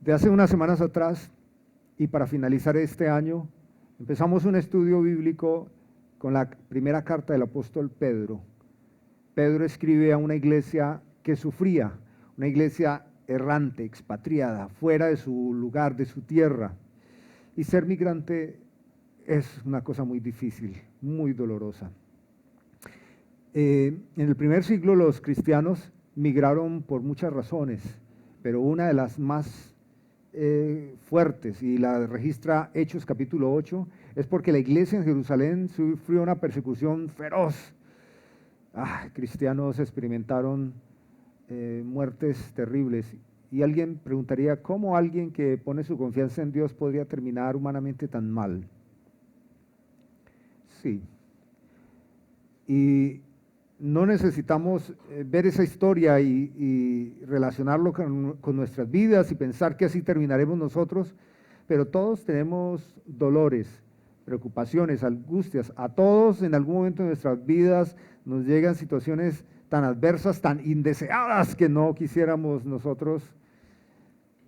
de hace unas semanas atrás y para finalizar este año, empezamos un estudio bíblico con la primera carta del apóstol Pedro. Pedro escribe a una iglesia que sufría, una iglesia errante, expatriada, fuera de su lugar, de su tierra. Y ser migrante es una cosa muy difícil, muy dolorosa. En el primer siglo los cristianos migraron por muchas razones, pero una de las más fuertes, y la registra Hechos capítulo 8, es porque la iglesia en Jerusalén sufrió una persecución feroz. Cristianos experimentaron muertes terribles. Y alguien preguntaría, ¿cómo alguien que pone su confianza en Dios podría terminar humanamente tan mal? Sí. Y no necesitamos ver esa historia y relacionarlo con nuestras vidas y pensar que así terminaremos nosotros, pero todos tenemos dolores, preocupaciones, angustias. A todos en algún momento de nuestras vidas nos llegan situaciones tan adversas, tan indeseadas que no quisiéramos nosotros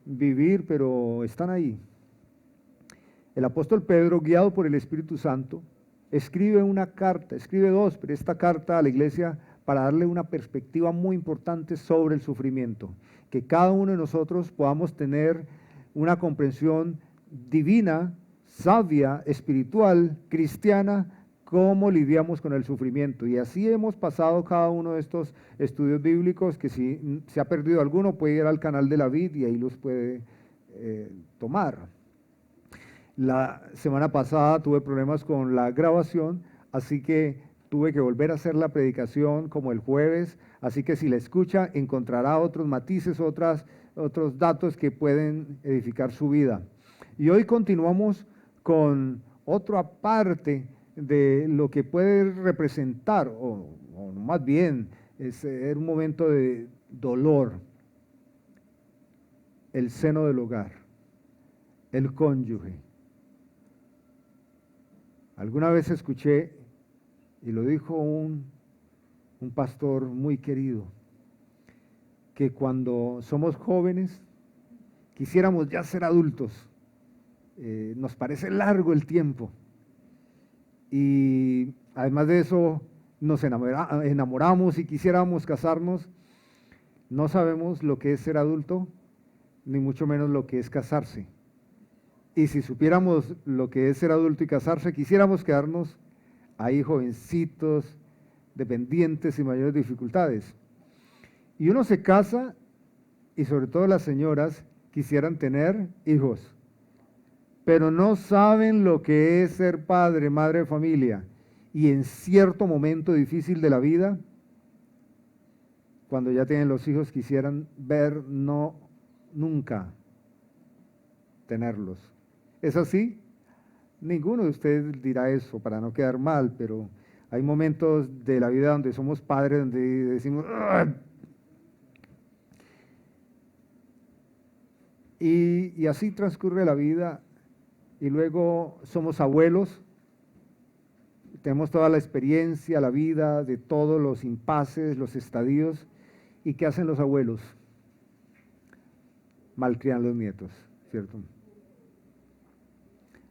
vivir, pero están ahí. El apóstol Pedro, guiado por el Espíritu Santo, escribe una carta, escribe dos, pero esta carta a la iglesia para darle una perspectiva muy importante sobre el sufrimiento, que cada uno de nosotros podamos tener una comprensión divina, sabia, espiritual, cristiana, cómo lidiamos con el sufrimiento. Y así hemos pasado cada uno de estos estudios bíblicos, que si se ha perdido alguno puede ir al canal de la Vid y ahí los puede tomar. La semana pasada tuve problemas con la grabación, así que tuve que volver a hacer la predicación como el jueves, así que si la escucha encontrará otros matices, otros datos que pueden edificar su vida. Y hoy continuamos con otra parte de lo que puede representar, o más bien, es un momento de dolor, el seno del hogar, el cónyuge. Alguna vez escuché, y lo dijo un pastor muy querido, que cuando somos jóvenes quisiéramos ya ser adultos. Nos parece largo el tiempo. Y además de eso, nos enamoramos y quisiéramos casarnos. No sabemos lo que es ser adulto, ni mucho menos lo que es casarse. Y si supiéramos lo que es ser adulto y casarse, quisiéramos quedarnos ahí jovencitos, dependientes y mayores dificultades. Y uno se casa, y sobre todo las señoras quisieran tener hijos, pero no saben lo que es ser padre, madre de familia. Y en cierto momento difícil de la vida, cuando ya tienen los hijos, quisieran ver nunca tenerlos. ¿Es así? Ninguno de ustedes dirá eso para no quedar mal, pero hay momentos de la vida donde somos padres, donde decimos ¡Ugh! Y así transcurre la vida, y luego somos abuelos, tenemos toda la experiencia, la vida, de todos los impases, los estadios. ¿Y qué hacen los abuelos? Malcrían los nietos, ¿cierto?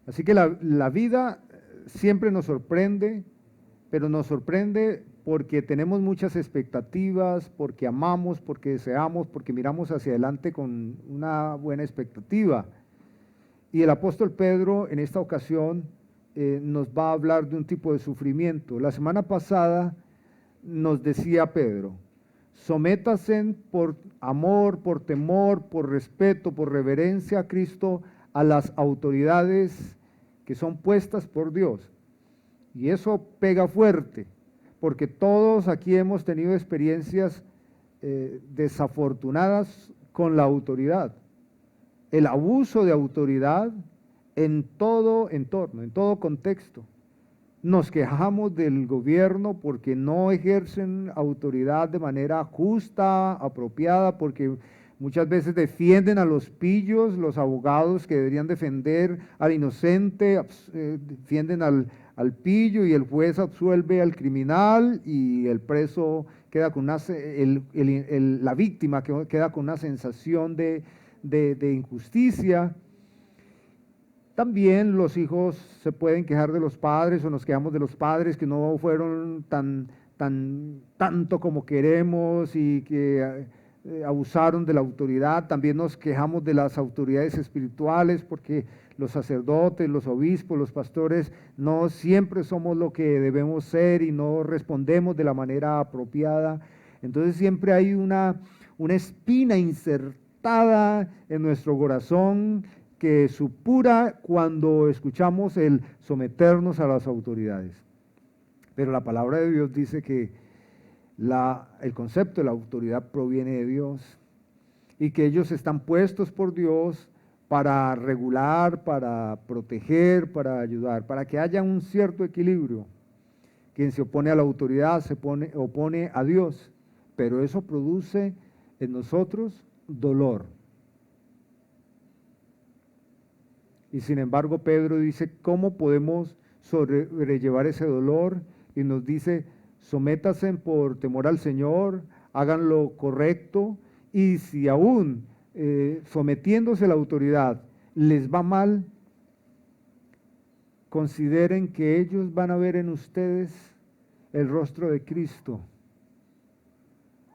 Así que la vida siempre nos sorprende, pero nos sorprende porque tenemos muchas expectativas, porque amamos, porque deseamos, porque miramos hacia adelante con una buena expectativa. Y el apóstol Pedro en esta ocasión nos va a hablar de un tipo de sufrimiento. La semana pasada nos decía Pedro, sométase por amor, por temor, por respeto, por reverencia a Cristo, a las autoridades que son puestas por Dios. Y eso pega fuerte, porque todos aquí hemos tenido experiencias desafortunadas con la autoridad. El abuso de autoridad en todo entorno, en todo contexto. Nos quejamos del gobierno porque no ejercen autoridad de manera justa, apropiada, porque muchas veces defienden a los pillos, los abogados que deberían defender al inocente, defienden al pillo, y el juez absuelve al criminal, y el preso queda con la víctima queda con una sensación de de injusticia. También los hijos se pueden quejar de los padres o nos quejamos de los padres que no fueron tanto como queremos y que abusaron de la autoridad. También nos quejamos de las autoridades espirituales porque los sacerdotes, los obispos, los pastores no siempre somos lo que debemos ser y no respondemos de la manera apropiada. Entonces siempre hay una espina insertada en nuestro corazón que supura cuando escuchamos el someternos a las autoridades. Pero la palabra de Dios dice que el concepto de la autoridad proviene de Dios y que ellos están puestos por Dios para regular, para proteger, para ayudar, para que haya un cierto equilibrio. Quien se opone a la autoridad se opone a Dios, pero eso produce en nosotros dolor. Y sin embargo, Pedro dice, ¿cómo podemos sobrellevar ese dolor? Y nos dice, sométanse por temor al Señor, hagan lo correcto, y si aún sometiéndose a la autoridad les va mal, consideren que ellos van a ver en ustedes el rostro de Cristo.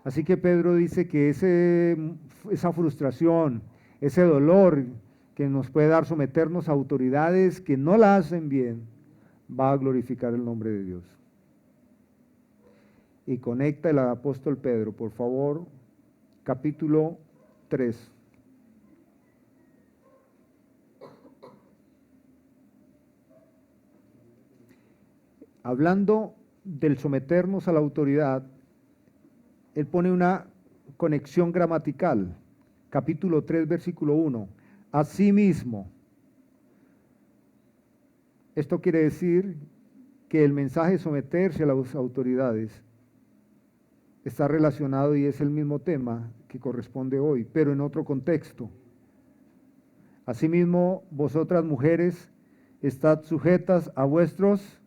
Así que Pedro dice que esa frustración, ese dolor que nos puede dar someternos a autoridades que no la hacen bien, va a glorificar el nombre de Dios. Y conecta el apóstol Pedro, por favor, capítulo 3. Hablando del someternos a la autoridad, él pone una conexión gramatical. Capítulo 3, versículo 1. Asimismo. Esto quiere decir que el mensaje de someterse a las autoridades está relacionado y es el mismo tema que corresponde hoy, pero en otro contexto. Asimismo, vosotras mujeres, estad sujetas a vuestros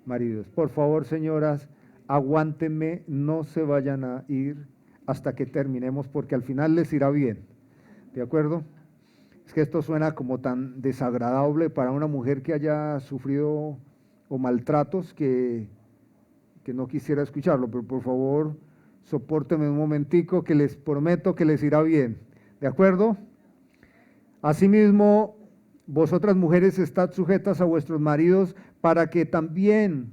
maridos. Por favor, señoras, aguántenme, no se vayan a ir hasta que terminemos, porque al final les irá bien. ¿De acuerdo? Es que esto suena como tan desagradable para una mujer que haya sufrido o maltratos que no quisiera escucharlo, pero por favor, sopórtenme un momentico que les prometo que les irá bien. ¿De acuerdo? Asimismo, vosotras mujeres estad sujetas a vuestros maridos para que también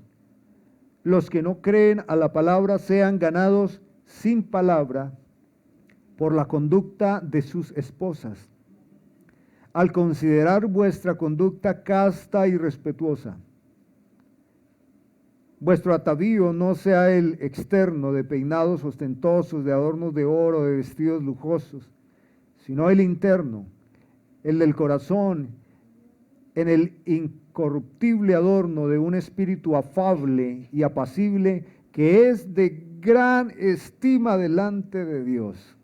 los que no creen a la palabra sean ganados sin palabra por la conducta de sus esposas, al considerar vuestra conducta casta y respetuosa. Vuestro atavío no sea el externo de peinados ostentosos, de adornos de oro, de vestidos lujosos, sino el interno, el del corazón, en el incorruptible adorno de un espíritu afable y apacible que es de gran estima delante de Dios.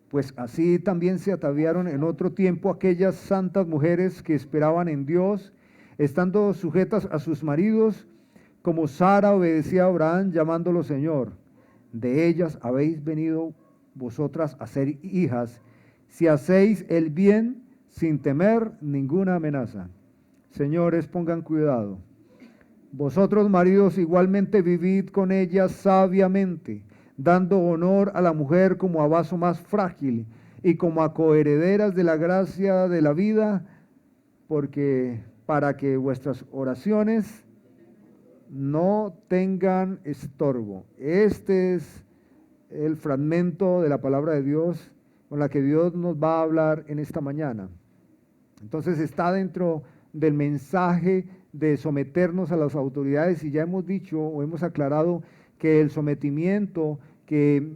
Pues así también se ataviaron en otro tiempo aquellas santas mujeres que esperaban en Dios, estando sujetas a sus maridos, como Sara obedecía a Abraham llamándolo Señor. De ellas habéis venido vosotras a ser hijas, si hacéis el bien sin temer ninguna amenaza. Señores, pongan cuidado. Vosotros, maridos, igualmente vivid con ellas sabiamente, dando honor a la mujer como a vaso más frágil y como a coherederas de la gracia de la vida, porque para que vuestras oraciones no tengan estorbo. Este es el fragmento de la palabra de Dios con la que Dios nos va a hablar en esta mañana. Entonces está dentro del mensaje de someternos a las autoridades y ya hemos dicho o hemos aclarado que el sometimiento que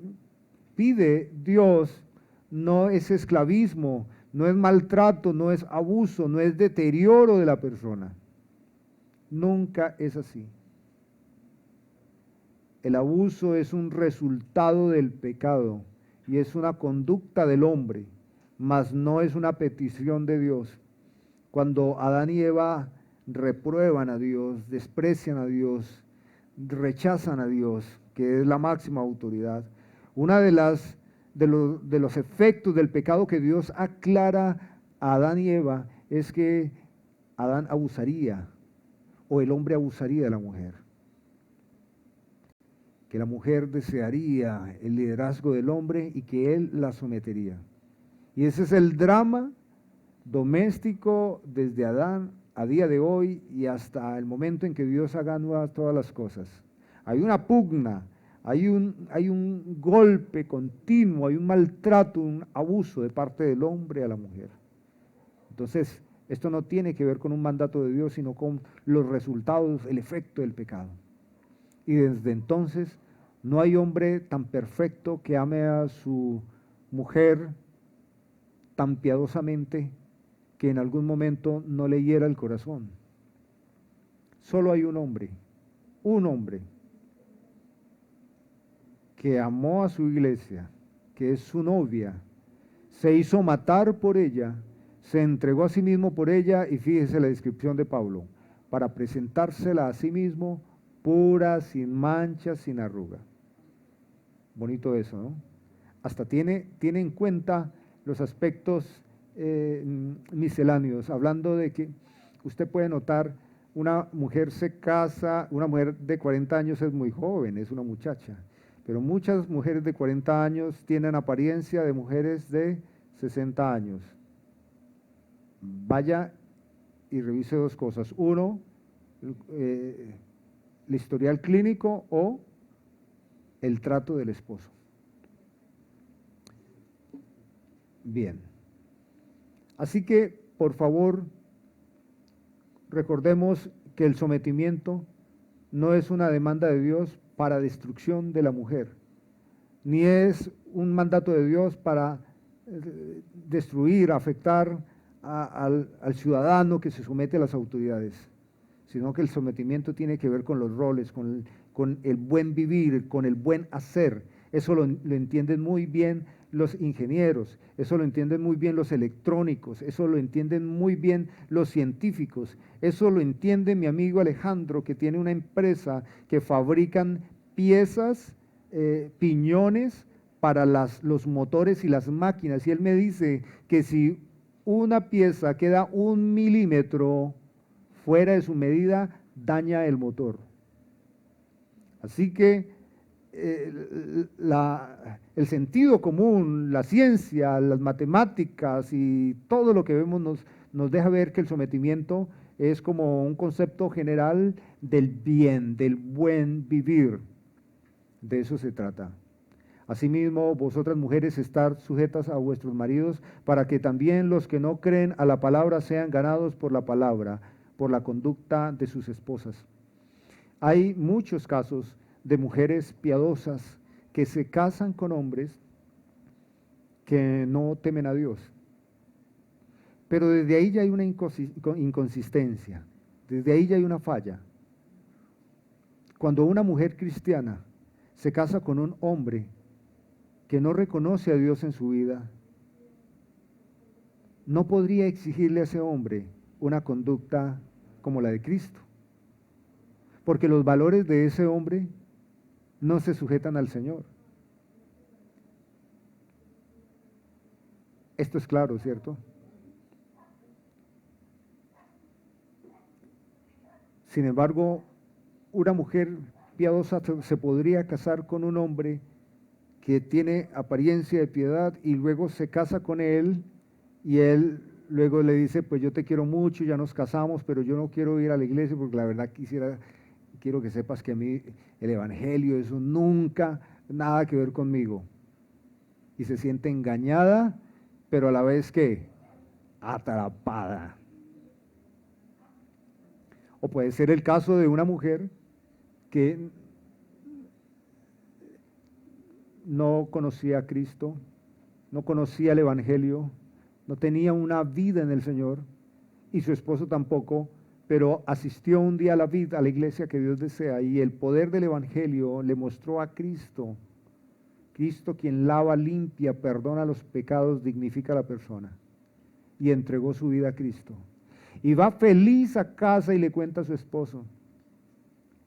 pide Dios no es esclavismo, no es maltrato, no es abuso, no es deterioro de la persona. Nunca es así. El abuso es un resultado del pecado y es una conducta del hombre, mas no es una petición de Dios. Cuando Adán y Eva reprueban a Dios, desprecian a Dios, rechazan a Dios, que es la máxima autoridad, una de las de los efectos del pecado que Dios aclara a Adán y Eva es que Adán abusaría, o el hombre abusaría de la mujer. Que la mujer desearía el liderazgo del hombre y que él la sometería. Y ese es el drama doméstico desde Adán a día de hoy y hasta el momento en que Dios haga nuevas todas las cosas. Hay una pugna, hay un golpe continuo, hay un maltrato, un abuso de parte del hombre a la mujer. Entonces, esto no tiene que ver con un mandato de Dios, sino con los resultados, el efecto del pecado. Y desde entonces no hay hombre tan perfecto que ame a su mujer tan piadosamente que en algún momento no le hiera el corazón. Solo hay un hombre que amó a su iglesia, que es su novia, se hizo matar por ella, se entregó a sí mismo por ella, y fíjese la descripción de Pablo, para presentársela a sí mismo pura, sin mancha, sin arruga. Bonito eso, ¿no? Hasta tiene en cuenta los aspectos misceláneos, hablando de que usted puede notar, una mujer se casa, una mujer de 40 años es muy joven, es una muchacha, pero muchas mujeres de 40 años tienen apariencia de mujeres de 60 años. Vaya y revise dos cosas. Uno, el historial clínico o el trato del esposo. Bien. Así que, por favor, recordemos que el sometimiento no es una demanda de Dios para destrucción de la mujer, ni es un mandato de Dios para destruir, afectar al ciudadano que se somete a las autoridades, sino que el sometimiento tiene que ver con los roles, con el buen vivir, con el buen hacer. Eso lo entienden muy bien los ingenieros, eso lo entienden muy bien los electrónicos, eso lo entienden muy bien los científicos, eso lo entiende mi amigo Alejandro, que tiene una empresa que fabrican piezas, piñones para los motores y las máquinas, y él me dice que si una pieza queda 1 milímetro fuera de su medida, daña el motor. Así que el sentido común, la ciencia, las matemáticas y todo lo que vemos nos deja ver que el sometimiento es como un concepto general del bien, del buen vivir. De eso se trata. Asimismo, vosotras mujeres, estar sujetas a vuestros maridos, para que también los que no creen a la palabra sean ganados por la palabra, por la conducta de sus esposas. Hay muchos casos de mujeres piadosas que se casan con hombres que no temen a Dios. Pero desde ahí ya hay una inconsistencia, desde ahí ya hay una falla. Cuando una mujer cristiana se casa con un hombre que no reconoce a Dios en su vida, no podría exigirle a ese hombre una conducta como la de Cristo, porque los valores de ese hombre no se sujetan al Señor. Esto es claro, ¿cierto? Sin embargo, una mujer piadosa se podría casar con un hombre que tiene apariencia de piedad y luego se casa con él y él luego le dice, pues yo te quiero mucho, ya nos casamos, pero yo no quiero ir a la iglesia porque la verdad quiero que sepas que a mí el evangelio, eso nunca, nada que ver conmigo. Y se siente engañada, pero a la vez que atrapada. O puede ser el caso de una mujer que no conocía a Cristo, no conocía el evangelio, no tenía una vida en el Señor, y su esposo tampoco, pero asistió un día a la iglesia que Dios desea, y el poder del evangelio le mostró a Cristo. Cristo, quien lava, limpia, perdona los pecados, dignifica a la persona, y entregó su vida a Cristo. Y va feliz a casa y le cuenta a su esposo,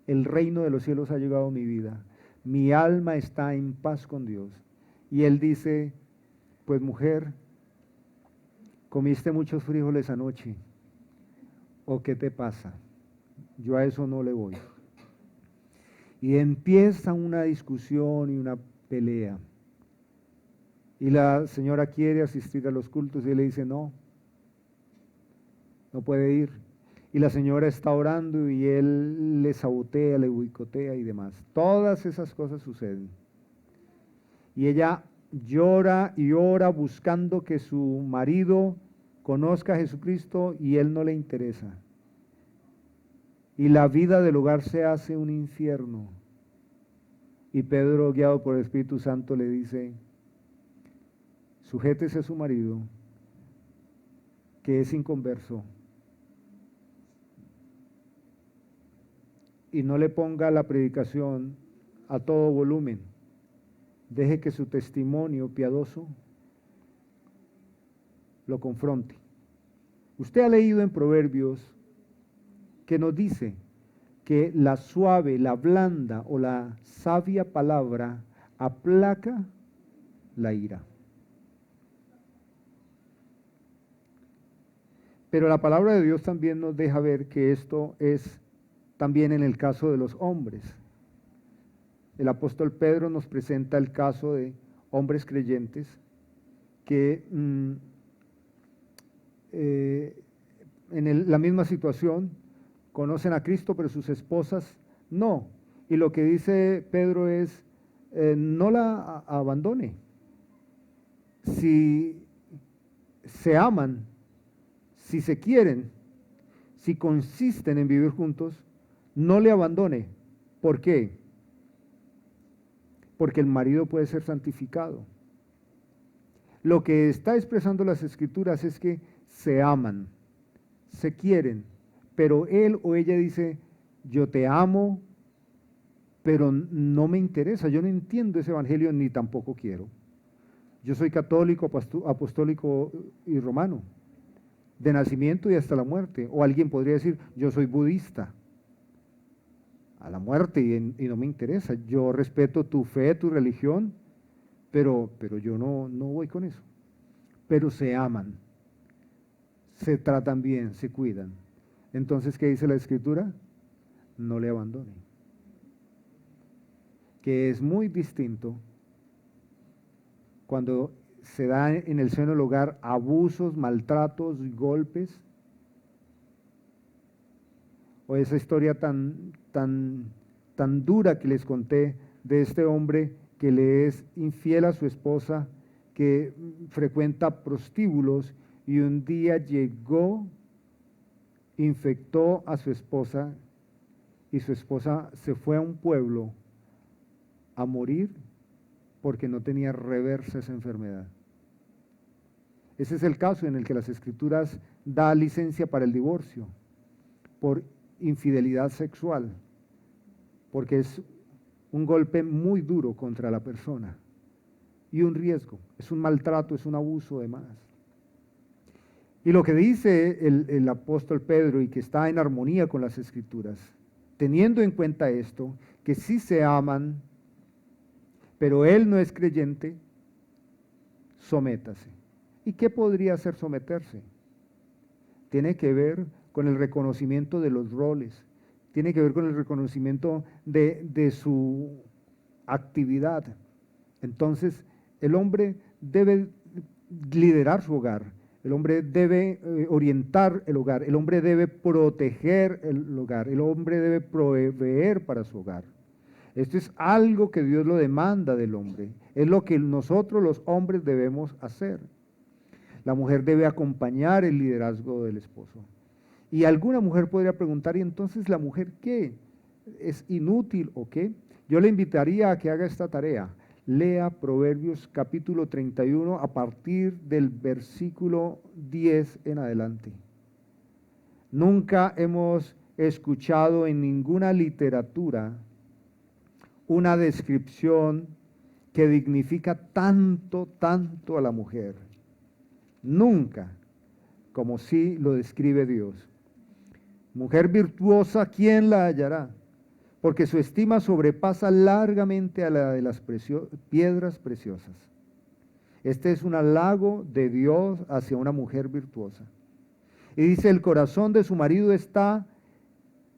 el reino de los cielos ha llegado a mi vida, mi alma está en paz con Dios. Y él dice, pues mujer, comiste muchos frijoles anoche, ¿o qué te pasa? Yo a eso no le voy. Y empieza una discusión y una pelea. Y la señora quiere asistir a los cultos y él le dice, no, no puede ir. Y la señora está orando y él le sabotea, le boicotea y demás. Todas esas cosas suceden. Y ella llora y ora buscando que su marido conozca a Jesucristo y él no le interesa. Y la vida del hogar se hace un infierno. Y Pedro, guiado por el Espíritu Santo, le dice, sujétese a su marido, que es inconverso, y no le ponga la predicación a todo volumen. Deje que su testimonio piadoso lo confronte. Usted ha leído en Proverbios que nos dice que la suave, la blanda o la sabia palabra aplaca la ira. Pero la palabra de Dios también nos deja ver que esto es también en el caso de los hombres. El apóstol Pedro nos presenta el caso de hombres creyentes que en la misma situación conocen a Cristo, pero sus esposas no. Y lo que dice Pedro es, no la abandone. Si se aman, si se quieren, si consisten en vivir juntos, no le abandone. ¿Por qué? Porque el marido puede ser santificado. Lo que está expresando las Escrituras es que se aman, se quieren, pero él o ella dice, yo te amo, pero no me interesa, yo no entiendo ese evangelio ni tampoco quiero. Yo soy católico, apostólico y romano, de nacimiento y hasta la muerte. O alguien podría decir, yo soy budista, a la muerte y no me interesa. Yo respeto tu fe, tu religión, pero yo no voy con eso. Pero se aman, se tratan bien, se cuidan. Entonces, ¿qué dice la Escritura? No le abandone. Que es muy distinto cuando se da en el seno del hogar abusos, maltratos, golpes, o esa historia tan dura que les conté de este hombre que le es infiel a su esposa, que frecuenta prostíbulos y un día llegó, infectó a su esposa y su esposa se fue a un pueblo a morir porque no tenía reversa esa enfermedad. Ese es el caso en el que las Escrituras da licencia para el divorcio por infidelidad sexual, porque es un golpe muy duro contra la persona y un riesgo, es un maltrato, es un abuso de más. Y lo que dice el apóstol Pedro y que está en armonía con las Escrituras, teniendo en cuenta esto, que sí se aman, pero él no es creyente, sométase. ¿Y qué podría hacer someterse? Tiene que ver con el reconocimiento de los roles, tiene que ver con el reconocimiento de su actividad. Entonces, el hombre debe liderar su hogar, el hombre debe orientar el hogar, el hombre debe proteger el hogar, el hombre debe proveer para su hogar. Esto es algo que Dios lo demanda del hombre, es lo que nosotros los hombres debemos hacer. La mujer debe acompañar el liderazgo del esposo. Y alguna mujer podría preguntar, ¿y entonces la mujer qué? ¿Es inútil o qué? Yo le invitaría a que haga esta tarea. Lea Proverbios capítulo 31 a partir del versículo 10 en adelante. Nunca hemos escuchado en ninguna literatura una descripción que dignifica tanto a la mujer. Nunca, como sí lo describe Dios. Mujer virtuosa, ¿quién la hallará? Porque su estima sobrepasa largamente a la de las piedras preciosas. Este es un halago de Dios hacia una mujer virtuosa. Y dice, el corazón de su marido está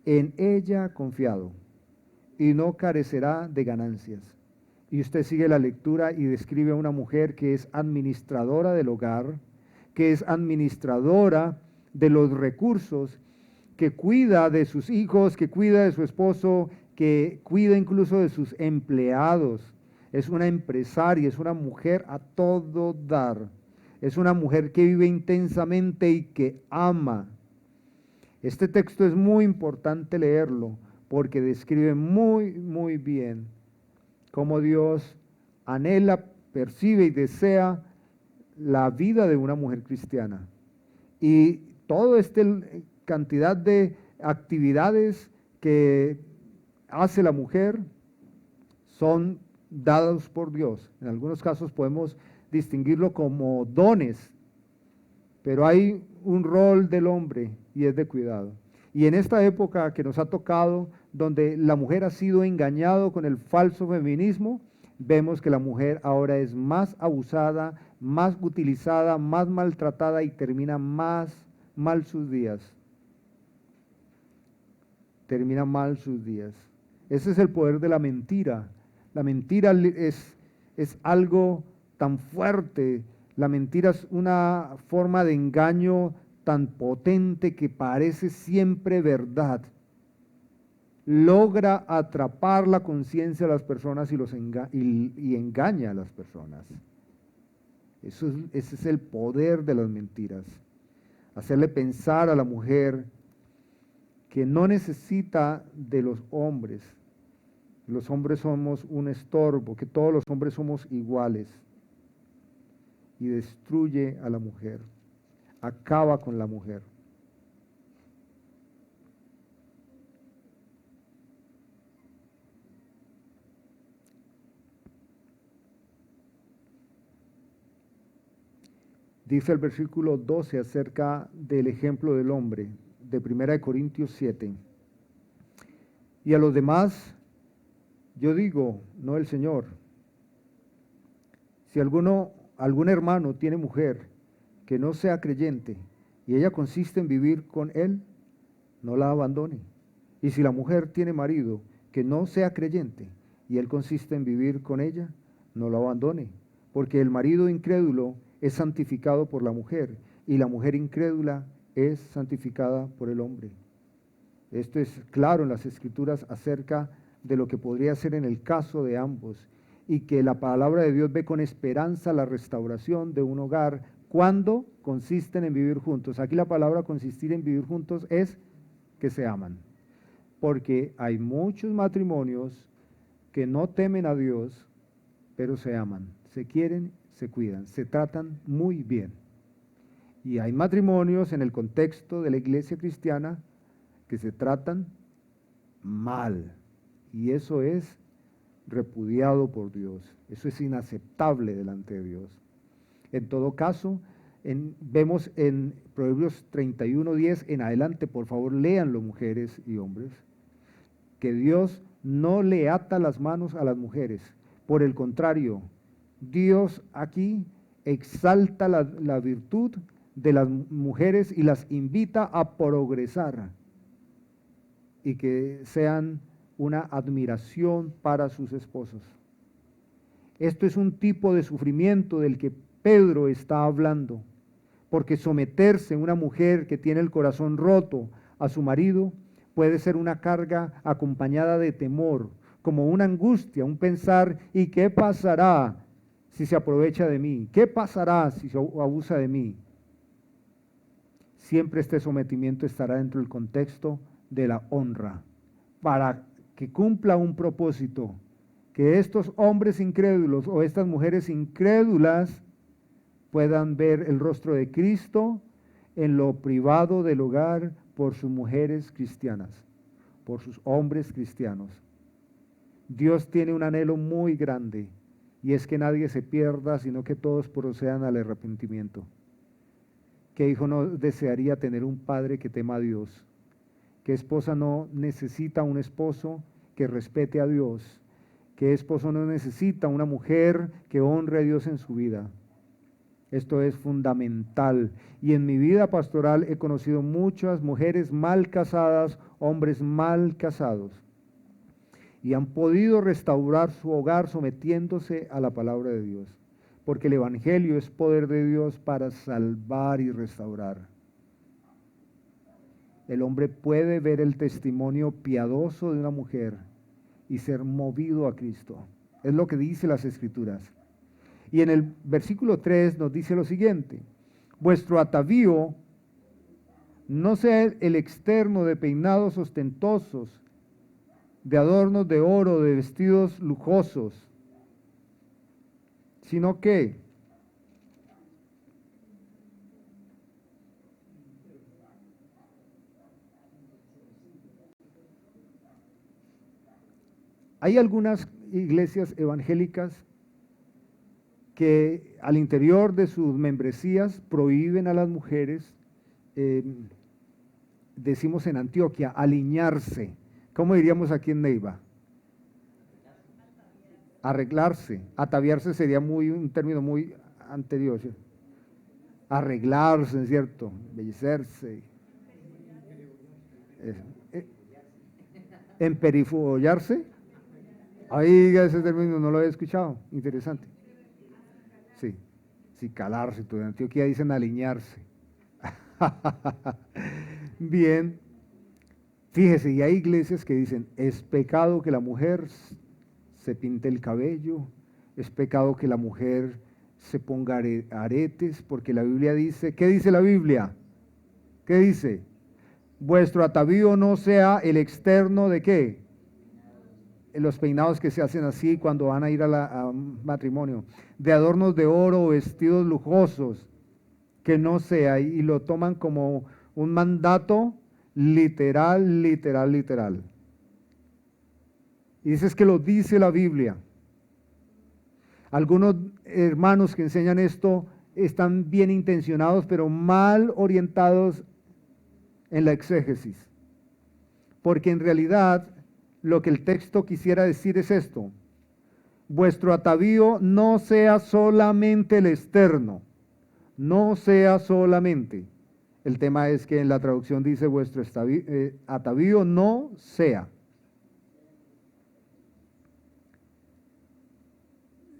en ella confiado y no carecerá de ganancias. Y usted sigue la lectura y describe a una mujer que es administradora del hogar, que es administradora de los recursos, que cuida de sus hijos, que cuida de su esposo, que cuida incluso de sus empleados. Es una empresaria, es una mujer a todo dar. Es una mujer que vive intensamente y que ama. Este texto es muy importante leerlo porque describe muy bien cómo Dios anhela, percibe y desea la vida de una mujer cristiana. Y toda esta cantidad de actividades que hace la mujer son dados por Dios. En algunos casos podemos distinguirlo como dones, pero hay un rol del hombre y es de cuidado. Y en esta época que nos ha tocado, donde la mujer ha sido engañada con el falso feminismo, vemos que la mujer ahora es más abusada, más utilizada, más maltratada y termina más mal sus días. Termina mal sus días. Ese es el poder de la mentira. La mentira es algo tan fuerte. La mentira es una forma de engaño tan potente que parece siempre verdad. Logra atrapar la conciencia de las personas y engaña a las personas. Ese es el poder de las mentiras. Hacerle pensar a la mujer que no necesita de los hombres. Los hombres somos un estorbo, que todos los hombres somos iguales. Y destruye a la mujer, acaba con la mujer. Dice el versículo 12 acerca del ejemplo del hombre, de 1 Corintios 7. Y a los demás, yo digo, no el Señor. Si algún hermano tiene mujer que no sea creyente y ella consiste en vivir con él, no la abandone. Y si la mujer tiene marido que no sea creyente y él consiste en vivir con ella, no lo abandone, porque el marido incrédulo es santificado por la mujer y la mujer incrédula es santificada por el hombre. Esto es claro en las Escrituras acerca de lo que podría ser en el caso de ambos y que la palabra de Dios ve con esperanza la restauración de un hogar cuando consisten en vivir juntos. Aquí la palabra consistir en vivir juntos es que se aman, porque hay muchos matrimonios que no temen a Dios, pero se aman, se quieren, se cuidan, se tratan muy bien. Y hay matrimonios en el contexto de la iglesia cristiana que se tratan mal, y eso es repudiado por Dios, eso es inaceptable delante de Dios. En todo caso, vemos en Proverbios 31:10 en adelante, por favor léanlo mujeres y hombres, que Dios no le ata las manos a las mujeres, por el contrario, Dios aquí exalta la virtud de las mujeres y las invita a progresar y que sean una admiración para sus esposos. Esto es un tipo de sufrimiento del que Pedro está hablando, porque someterse a una mujer que tiene el corazón roto a su marido puede ser una carga acompañada de temor, como una angustia, un pensar, ¿y qué pasará si se aprovecha de mí? ¿Qué pasará si se abusa de mí? Siempre este sometimiento estará dentro del contexto de la honra, para que cumpla un propósito, que estos hombres incrédulos o estas mujeres incrédulas puedan ver el rostro de Cristo en lo privado del hogar por sus mujeres cristianas, por sus hombres cristianos. Dios tiene un anhelo muy grande y es que nadie se pierda, sino que todos procedan al arrepentimiento. ¿Qué hijo no desearía tener un padre que tema a Dios? ¿Qué esposa no necesita un esposo que respete a Dios? ¿Qué esposo no necesita una mujer que honre a Dios en su vida? Esto es fundamental. Y en mi vida pastoral he conocido muchas mujeres mal casadas, hombres mal casados, y han podido restaurar su hogar sometiéndose a la palabra de Dios, porque el Evangelio es poder de Dios para salvar y restaurar. El hombre puede ver el testimonio piadoso de una mujer y ser movido a Cristo. Es lo que dice las Escrituras. Y en el versículo 3 nos dice lo siguiente: vuestro atavío no sea el externo de peinados ostentosos, de adornos de oro, de vestidos lujosos, sino que hay algunas iglesias evangélicas que al interior de sus membresías prohíben a las mujeres, decimos en Antioquia, aliñarse. ¿Cómo diríamos aquí en Neiva? Arreglarse. Ataviarse sería un término muy anterior, ¿sí? Arreglarse, ¿cierto? Embellecerse. Emperifollarse. Ahí ese término no lo había escuchado. Interesante. Sí, sí, calarse. En Antioquia dicen alinearse. Bien. Fíjese, y hay iglesias que dicen, es pecado que la mujer se pinte el cabello, es pecado que la mujer se ponga aretes, porque la Biblia dice, ¿qué dice la Biblia? ¿Qué dice? Vuestro atavío no sea el externo de ¿qué? Los peinados que se hacen así cuando van a ir a un matrimonio, de adornos de oro, vestidos lujosos, que no sea, y lo toman como un mandato literal, literal, literal. Y dices que lo dice la Biblia. Algunos hermanos que enseñan esto están bien intencionados, pero mal orientados en la exégesis. Porque en realidad lo que el texto quisiera decir es esto: vuestro atavío no sea solamente el externo, no sea solamente. El tema es que en la traducción dice vuestro atavío no sea.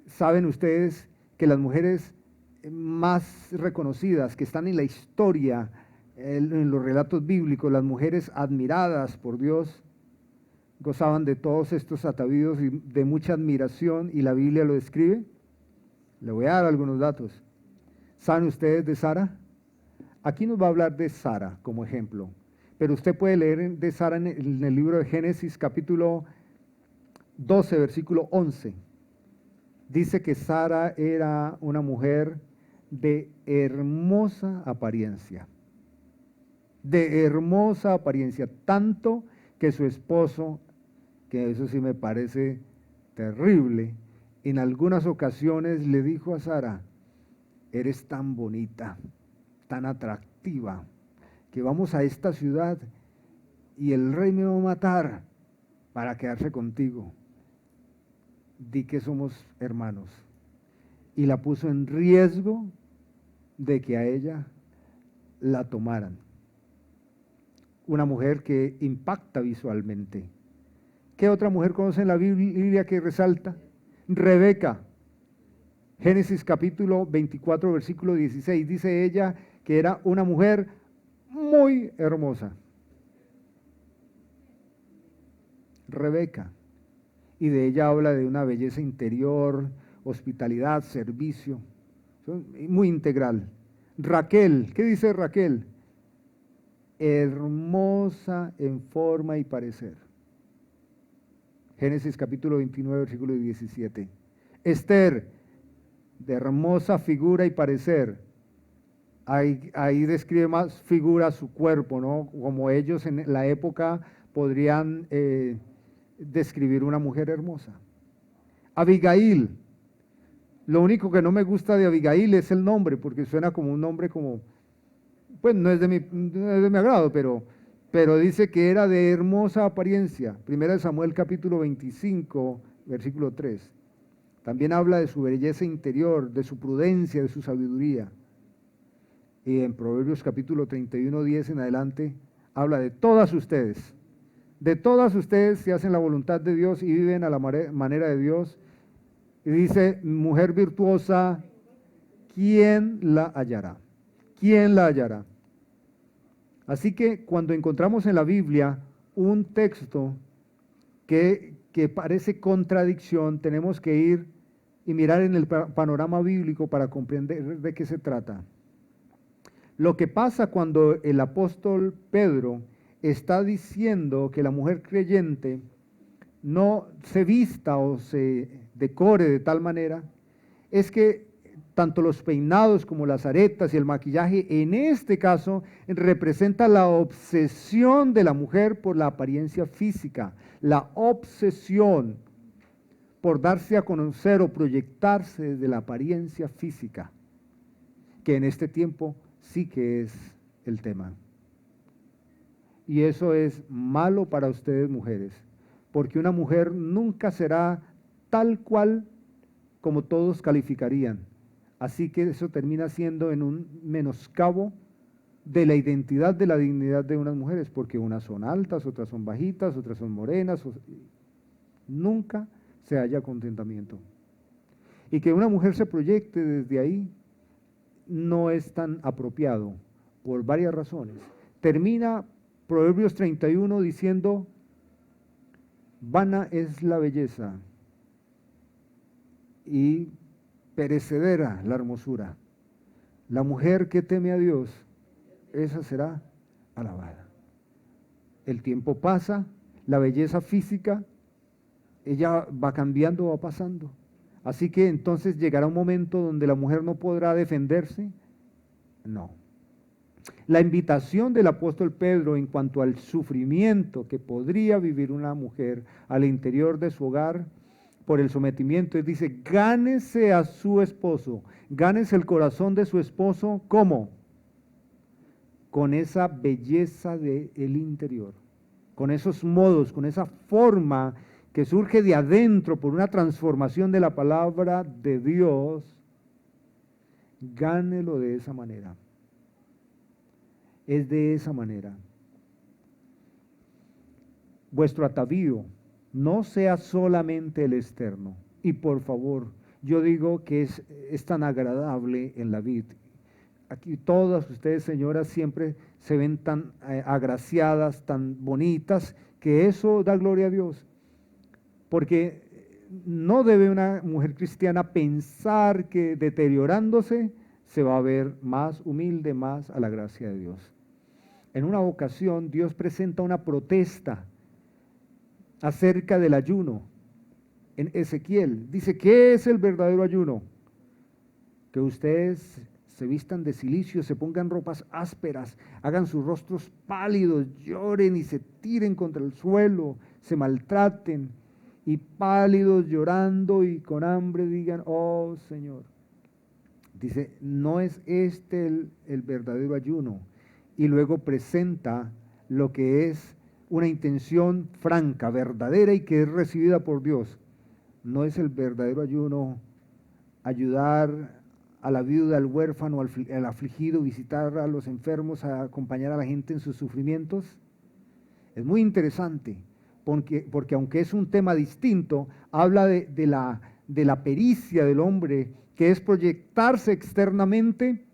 Saben ustedes que las mujeres más reconocidas que están en la historia, en los relatos bíblicos, las mujeres admiradas por Dios, gozaban de todos estos atavíos y de mucha admiración, y la Biblia lo describe. Le voy a dar algunos datos. ¿Saben ustedes de Sara? Aquí nos va a hablar de Sara como ejemplo, pero usted puede leer de Sara en el libro de Génesis capítulo 12, versículo 11. Dice que Sara era una mujer de hermosa apariencia, tanto que su esposo, que eso sí me parece terrible, en algunas ocasiones le dijo a Sara: eres tan bonita, tan atractiva, que vamos a esta ciudad y el rey me va a matar para quedarse contigo. Di que somos hermanos. Y la puso en riesgo de que a ella la tomaran. Una mujer que impacta visualmente. ¿Qué otra mujer conoce en la Biblia que resalta? Rebeca. Génesis capítulo 24, versículo 16. Dice ella que era una mujer muy hermosa. Rebeca. Y de ella habla de una belleza interior, hospitalidad, servicio, muy integral. Raquel, ¿qué dice Raquel? Hermosa en forma y parecer. Génesis capítulo 29, versículo 17. Esther, de hermosa figura y parecer. Ahí describe más figura su cuerpo, ¿no? Como ellos en la época podrían describir una mujer hermosa. Abigail. Lo único que no me gusta de Abigail es el nombre, porque suena como un nombre como, pues no es de mi agrado, pero dice que era de hermosa apariencia. Primera de Samuel capítulo 25, versículo 3. También habla de su belleza interior, de su prudencia, de su sabiduría. Y en Proverbios capítulo 31, 10 en adelante, habla de todas ustedes. De todas ustedes que hacen la voluntad de Dios y viven a la manera de Dios. Y dice, mujer virtuosa, ¿quién la hallará? ¿Quién la hallará? Así que cuando encontramos en la Biblia un texto que parece contradicción, tenemos que ir y mirar en el panorama bíblico para comprender de qué se trata. Lo que pasa cuando el apóstol Pedro está diciendo que la mujer creyente no se vista o se decore de tal manera, es que tanto los peinados como las aretas y el maquillaje, en este caso, representa la obsesión de la mujer por la apariencia física, la obsesión por darse a conocer o proyectarse desde la apariencia física, que en este tiempo sí que es el tema. Y eso es malo para ustedes mujeres, porque una mujer nunca será tal cual como todos calificarían. Así que eso termina siendo en un menoscabo de la identidad, de la dignidad de unas mujeres, porque unas son altas, otras son bajitas, otras son morenas. Nunca se haya contentamiento. Y que una mujer se proyecte desde ahí no es tan apropiado por varias razones. Termina Proverbios 31 diciendo, vana es la belleza y perecedera la hermosura. La mujer que teme a Dios, esa será alabada. El tiempo pasa, la belleza física, ella va cambiando, va pasando. Así que entonces llegará un momento donde la mujer no podrá defenderse. No. La invitación del apóstol Pedro en cuanto al sufrimiento que podría vivir una mujer al interior de su hogar por el sometimiento, él dice, gánese a su esposo, gánese el corazón de su esposo, ¿cómo? Con esa belleza del interior, con esos modos, con esa forma que surge de adentro por una transformación de la palabra de Dios, gánelo de esa manera. Es de esa manera. Vuestro atavío no sea solamente el externo. Y por favor, yo digo que es tan agradable en la vida. Aquí todas ustedes, señoras, siempre se ven tan agraciadas, tan bonitas, que eso da gloria a Dios. Porque no debe una mujer cristiana pensar que deteriorándose se va a ver más humilde, más a la gracia de Dios. En una ocasión Dios presenta una protesta acerca del ayuno. En Ezequiel dice, ¿qué es el verdadero ayuno? Que ustedes se vistan de cilicio, se pongan ropas ásperas, hagan sus rostros pálidos, lloren y se tiren contra el suelo, se maltraten y pálidos, llorando y con hambre digan, oh Señor. Dice, no es este el verdadero ayuno. Y luego presenta lo que es una intención franca, verdadera y que es recibida por Dios. No es el verdadero ayuno ayudar a la viuda, al huérfano, al afligido, visitar a los enfermos, a acompañar a la gente en sus sufrimientos. Es muy interesante, porque aunque es un tema distinto, habla de la pericia del hombre, que es proyectarse externamente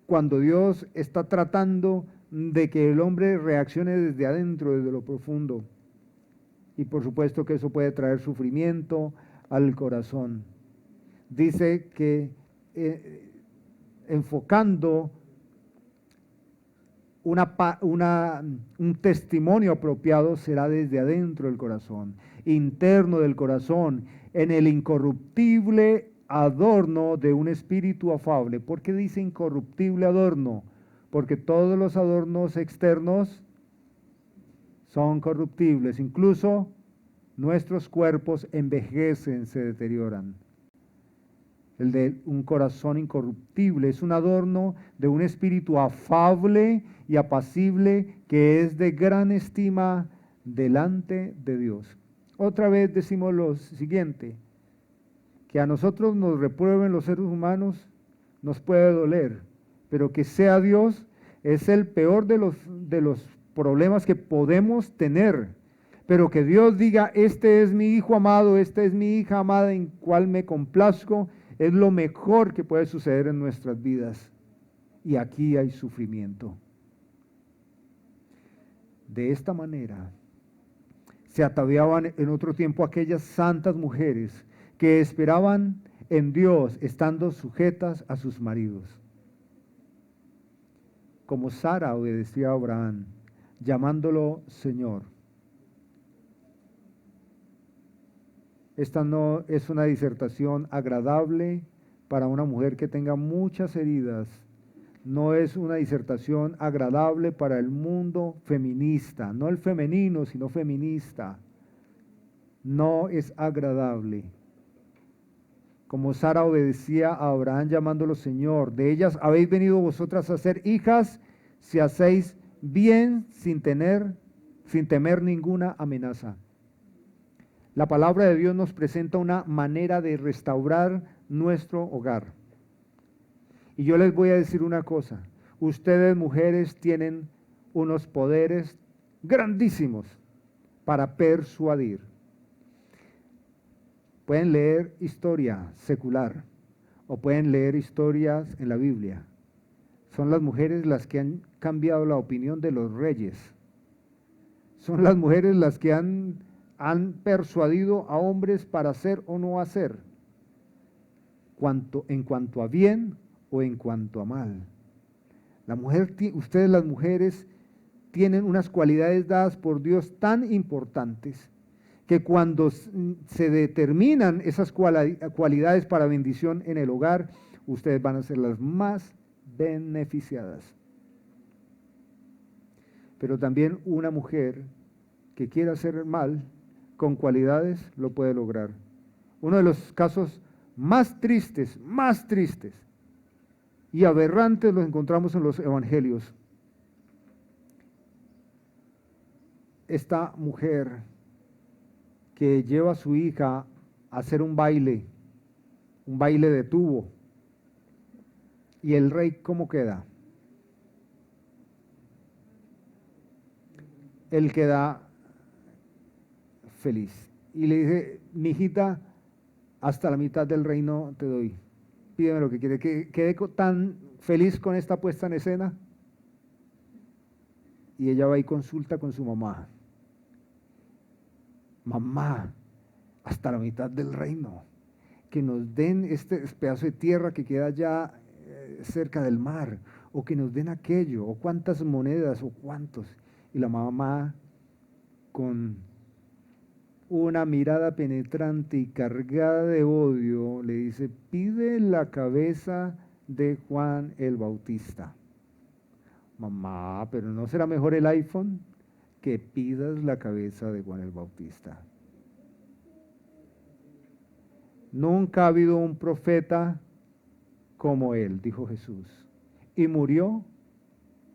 cuando Dios está tratando de que el hombre reaccione desde adentro, desde lo profundo. Y por supuesto que eso puede traer sufrimiento al corazón. Dice que enfocando un testimonio apropiado será desde adentro del corazón, interno del corazón, en el incorruptible adorno de un espíritu afable. ¿Por qué dice incorruptible adorno? Porque todos los adornos externos son corruptibles, incluso nuestros cuerpos envejecen, se deterioran. El de un corazón incorruptible es un adorno de un espíritu afable y apacible que es de gran estima delante de Dios. Otra vez decimos lo siguiente, Que a nosotros nos reprueben los seres humanos nos puede doler, pero que sea Dios es el peor de los problemas que podemos tener. Pero que Dios diga, este es mi hijo amado, esta es mi hija amada en cual me complazco, es lo mejor que puede suceder en nuestras vidas. Y aquí hay sufrimiento. De esta manera se ataviaban en otro tiempo aquellas santas mujeres que esperaban en Dios estando sujetas a sus maridos. Como Sara obedeció a Abraham, llamándolo Señor. Esta no es una disertación agradable para una mujer que tenga muchas heridas. No es una disertación agradable para el mundo feminista, no el femenino, sino feminista. No es agradable. Como Sara obedecía a Abraham llamándolo Señor, de ellas habéis venido vosotras a ser hijas si hacéis bien sin temer ninguna amenaza. La palabra de Dios nos presenta una manera de restaurar nuestro hogar. Y yo les voy a decir una cosa, ustedes mujeres tienen unos poderes grandísimos para persuadir. Pueden leer historia secular o pueden leer historias en la Biblia. Son las mujeres las que han cambiado la opinión de los reyes. Son las mujeres las que han persuadido a hombres para hacer o no hacer, en cuanto a bien o en cuanto a mal. Ustedes las mujeres tienen unas cualidades dadas por Dios tan importantes que cuando se determinan esas cualidades para bendición en el hogar, ustedes van a ser las más beneficiadas. Pero también una mujer que quiera hacer el mal, con cualidades lo puede lograr. Uno de los casos más tristes y aberrantes los encontramos en los evangelios. Esta mujer que lleva a su hija a hacer un baile de tubo, y el rey, ¿cómo queda? Él queda feliz. Y le dice, mi hijita, hasta la mitad del reino te doy. Pídeme lo que quiere. Que quede tan feliz con esta puesta en escena. Y ella va y consulta con su mamá. Mamá, hasta la mitad del reino. Que nos den este pedazo de tierra que queda allá cerca del mar. O que nos den aquello. O cuántas monedas o cuántos. Y la mamá, con una mirada penetrante y cargada de odio, le dice, pide la cabeza de Juan el Bautista. Mamá, pero ¿no será mejor el iPhone? Que pidas la cabeza de Juan el Bautista. Nunca ha habido un profeta como él, dijo Jesús, y murió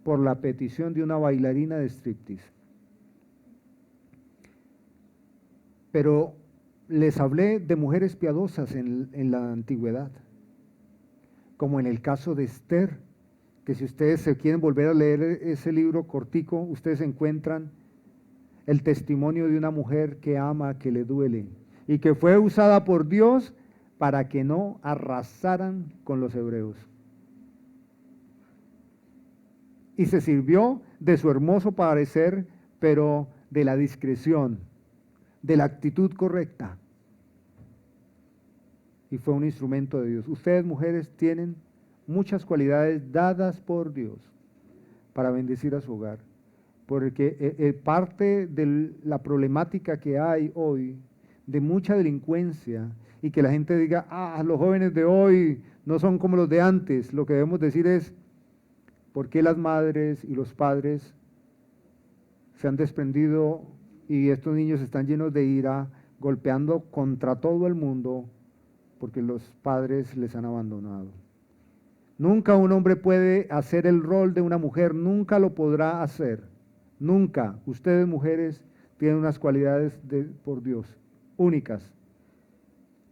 por la petición de una bailarina de striptease. Pero les hablé de mujeres piadosas en la antigüedad, como en el caso de Esther, que si ustedes se quieren volver a leer ese libro cortico, ustedes encuentran el testimonio de una mujer que ama, que le duele, y que fue usada por Dios para que no arrasaran con los hebreos. Y se sirvió de su hermoso parecer, pero de la discreción, de la actitud correcta. Y fue un instrumento de Dios. Ustedes, mujeres, tienen muchas cualidades dadas por Dios para bendecir a su hogar. Porque parte de la problemática que hay hoy, de mucha delincuencia, y que la gente diga, los jóvenes de hoy no son como los de antes, lo que debemos decir es, ¿por qué las madres y los padres se han desprendido y estos niños están llenos de ira, golpeando contra todo el mundo porque los padres les han abandonado? Nunca un hombre puede hacer el rol de una mujer, nunca lo podrá hacer, nunca. Ustedes, mujeres, tienen unas cualidades por Dios, únicas.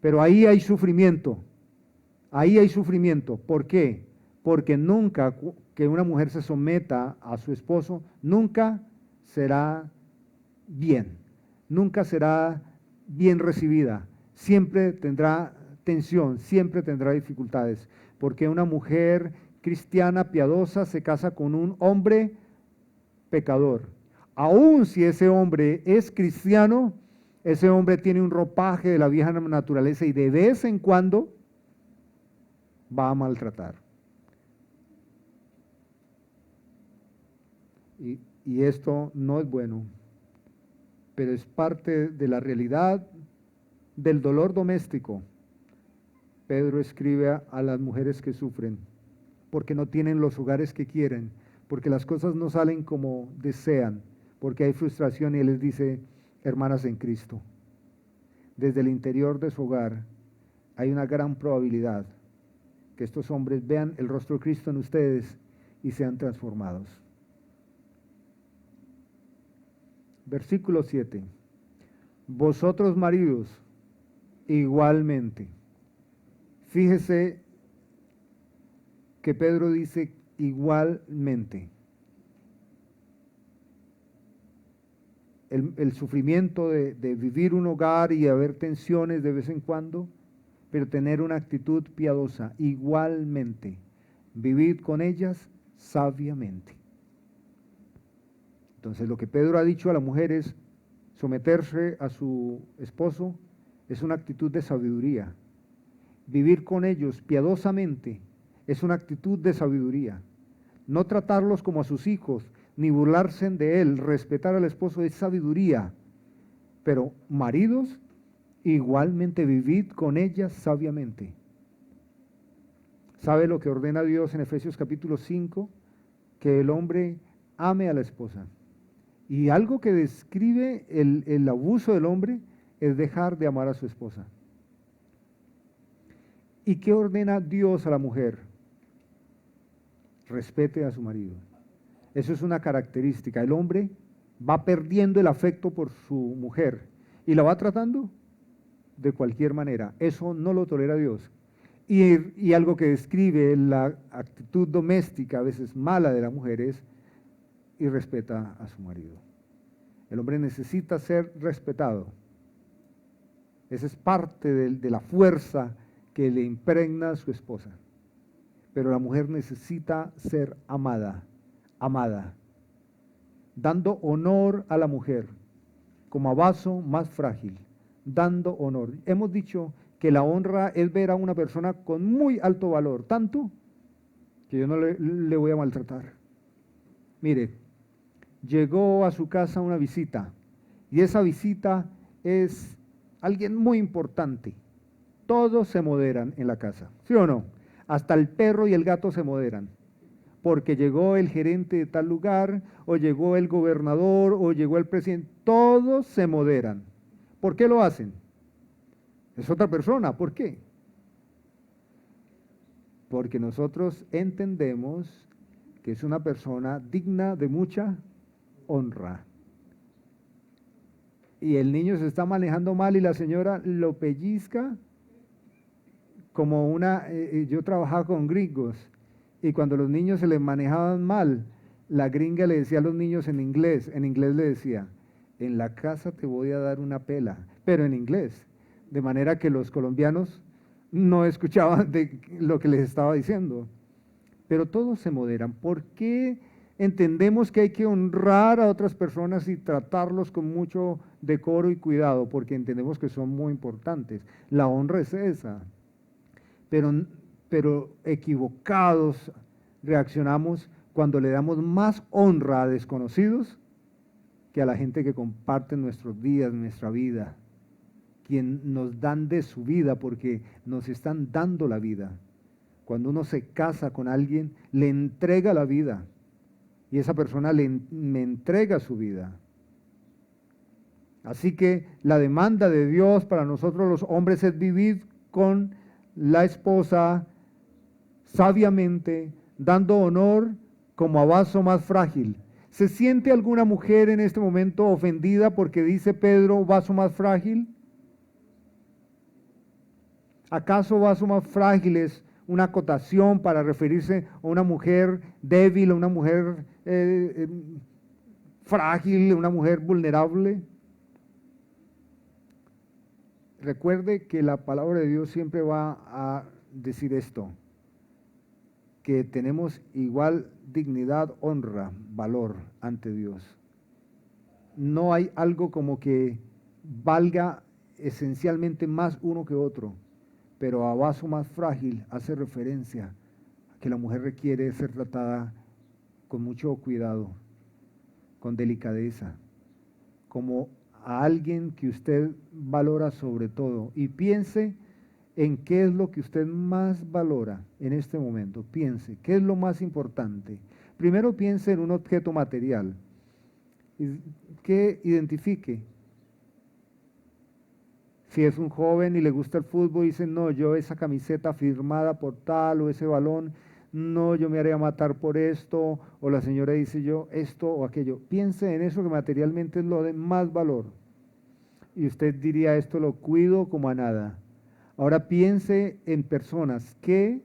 Pero ahí hay sufrimiento. Ahí hay sufrimiento. ¿Por qué? Porque nunca que una mujer se someta a su esposo, nunca será bien. Nunca será bien recibida. Siempre tendrá tensión, siempre tendrá dificultades. Porque una mujer cristiana piadosa se casa con un hombre pecador. Aun si ese hombre es cristiano, ese hombre tiene un ropaje de la vieja naturaleza y de vez en cuando va a maltratar. Y esto no es bueno, pero es parte de la realidad del dolor doméstico. Pedro escribe a las mujeres que sufren porque no tienen los hogares que quieren, porque las cosas no salen como desean, porque hay frustración, y él les dice: hermanas en Cristo, desde el interior de su hogar hay una gran probabilidad que estos hombres vean el rostro de Cristo en ustedes y sean transformados. Versículo 7. Vosotros maridos, igualmente. Fíjese que Pedro dice igualmente. El sufrimiento de vivir un hogar y haber tensiones de vez en cuando, pero tener una actitud piadosa, igualmente. Vivid con ellas sabiamente. Entonces, lo que Pedro ha dicho a la mujer es: someterse a su esposo es una actitud de sabiduría. Vivir con ellos piadosamente es una actitud de sabiduría. No tratarlos como a sus hijos, ni burlarse de él. Respetar al esposo es sabiduría. Pero maridos, igualmente vivid con ellas sabiamente. ¿Sabe lo que ordena Dios en Efesios capítulo 5? Que el hombre ame a la esposa. Y algo que describe el abuso del hombre es dejar de amar a su esposa. ¿Y qué ordena Dios a la mujer? Respete a su marido. Eso es una característica. El hombre va perdiendo el afecto por su mujer y la va tratando de cualquier manera. Eso no lo tolera Dios. Y algo que describe la actitud doméstica, a veces mala, de la mujer es: y respeta a su marido. El hombre necesita ser respetado. Esa es parte de la fuerza que le impregna a su esposa. Pero la mujer necesita ser amada, amada, dando honor a la mujer como a vaso más frágil, dando honor. Hemos dicho que la honra es ver a una persona con muy alto valor, tanto que yo no le voy a maltratar. Mire, llegó a su casa una visita, y esa visita es alguien muy importante. Todos se moderan en la casa, ¿sí o no? Hasta el perro y el gato se moderan, porque llegó el gerente de tal lugar, o llegó el gobernador, o llegó el presidente. Todos se moderan. ¿Por qué lo hacen? Es otra persona. ¿Por qué? Porque nosotros entendemos que es una persona digna de mucha honra. Y el niño se está manejando mal y la señora lo pellizca como yo trabajaba con gringos, y cuando los niños se les manejaban mal, la gringa le decía a los niños en inglés le decía: en la casa te voy a dar una pela, pero en inglés, de manera que los colombianos no escuchaban de lo que les estaba diciendo. Pero todos se moderan. ¿Por qué entendemos que hay que honrar a otras personas y tratarlos con mucho decoro y cuidado? Porque entendemos que son muy importantes. La honra es esa. Pero equivocados reaccionamos cuando le damos más honra a desconocidos que a la gente que comparte nuestros días, nuestra vida, quien nos dan de su vida porque nos están dando la vida. Cuando uno se casa con alguien, le entrega la vida, y esa persona me entrega su vida. Así que la demanda de Dios para nosotros los hombres es vivir con la esposa sabiamente, dando honor como a vaso más frágil. ¿Se siente alguna mujer en este momento ofendida porque dice Pedro vaso más frágil? ¿Acaso vasos más frágiles, una acotación para referirse a una mujer débil, a una mujer frágil, a una mujer vulnerable? Recuerde que la palabra de Dios siempre va a decir esto, que tenemos igual dignidad, honra, valor ante Dios. No hay algo como que valga esencialmente más uno que otro, pero a vaso más frágil hace referencia a que la mujer requiere ser tratada con mucho cuidado, con delicadeza, como a alguien que usted valora sobre todo. Y piense en qué es lo que usted más valora en este momento. Piense, ¿qué es lo más importante? Primero piense en un objeto material que identifique. Si es un joven y le gusta el fútbol, dice, no, yo esa camiseta firmada por tal o ese balón, no, yo me haría matar por esto, o la señora dice yo esto o aquello. Piense en eso que materialmente es lo de más valor. Y usted diría, esto lo cuido como a nada. Ahora piense en personas, ¿qué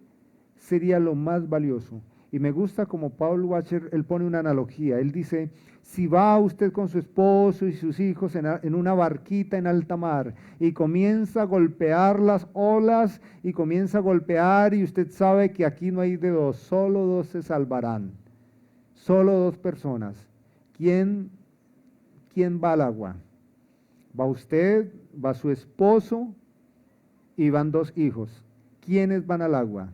sería lo más valioso? Y me gusta como Paul Washer, él pone una analogía. Él dice, si va usted con su esposo y sus hijos en una barquita en alta mar y comienza a golpear las olas y comienza a golpear y usted sabe que aquí no hay de dos, solo dos se salvarán, solo dos personas. ¿Quién va al agua? Va usted, va su esposo y van dos hijos. ¿Quiénes van al agua?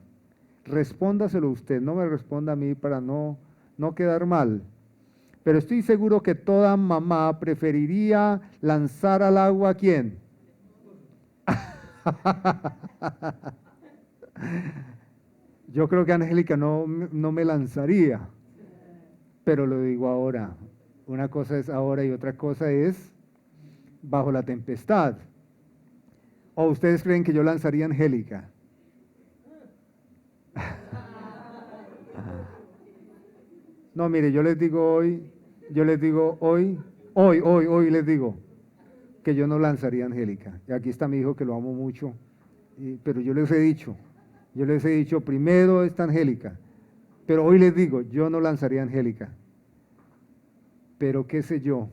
Respóndaselo usted, no me responda a mí para no quedar mal. Pero estoy seguro que toda mamá preferiría lanzar al agua ¿a quién? Yo creo que Angélica no me lanzaría, pero lo digo ahora. Una cosa es ahora y otra cosa es bajo la tempestad. ¿O ustedes creen que yo lanzaría a Angélica? No, mire, yo les digo hoy les digo que yo no lanzaría a Angélica. Y aquí está mi hijo que lo amo mucho, pero yo les he dicho, primero está Angélica, pero hoy les digo, yo no lanzaría a Angélica. Pero qué sé yo,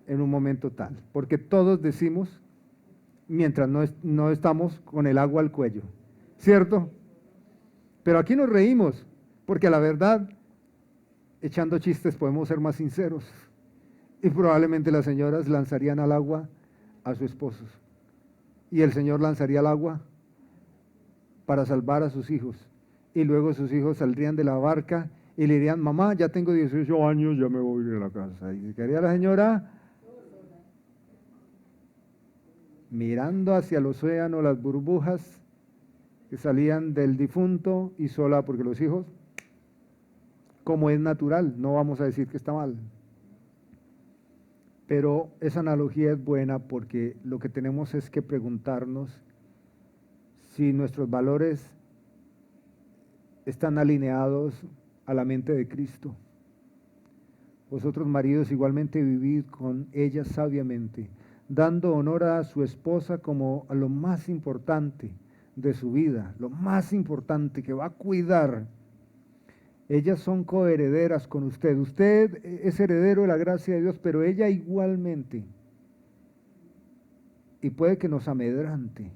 en un momento tal, porque todos decimos, mientras no estamos con el agua al cuello, ¿cierto? Pero aquí nos reímos, porque a la verdad, echando chistes podemos ser más sinceros. Y probablemente las señoras lanzarían al agua a sus esposos. Y el señor lanzaría al agua para salvar a sus hijos. Y luego sus hijos saldrían de la barca y le dirían, mamá, ya tengo 18 años, ya me voy a ir a la casa. Y se quedaría la señora mirando hacia el océano las burbujas que salían del difunto y sola, porque los hijos, como es natural, no vamos a decir que está mal. Pero esa analogía es buena porque lo que tenemos es que preguntarnos si nuestros valores están alineados a la mente de Cristo. Vosotros maridos igualmente vivid con ella sabiamente, dando honor a su esposa como a lo más importante de su vida, lo más importante que va a cuidar. Ellas son coherederas con usted. Usted es heredero de la gracia de Dios, pero ella igualmente. Y puede que nos amedrante